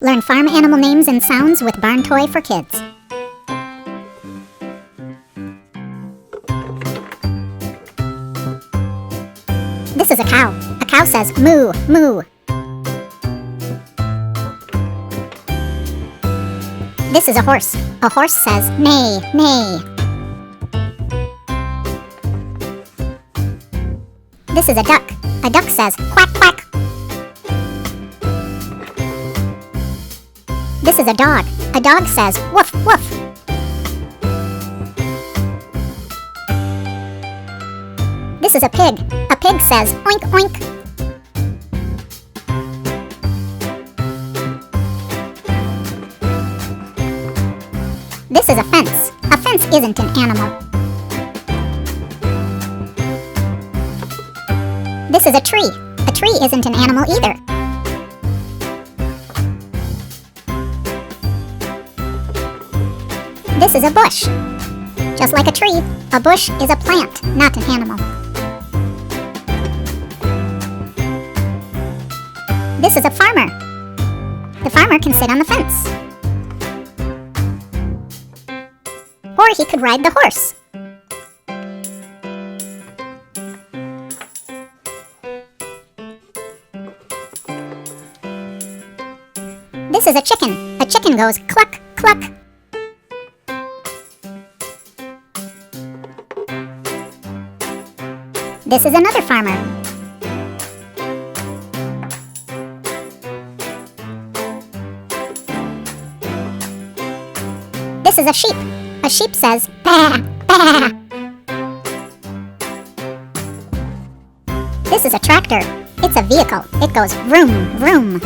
Learn farm animal names and sounds with Barn Toy for Kids. This is a cow. A cow says moo, moo. This is a horse. A horse says neigh, neigh. This is a duck. A duck says quack, quack. This is a dog. A dog says woof, woof. This is a pig. A pig says oink, oink. This is a fence. A fence isn't an animal. This is a tree. A tree isn't an animal either. This is a bush. Just like a tree, a bush is a plant, not an animal. This is a farmer. The farmer can sit on the fence. Or he could ride the horse. This is a chicken. A chicken goes cluck, cluck. This is another farmer. This is a sheep. A sheep says baa, baa. This is a tractor. It's a vehicle. It goes vroom, vroom.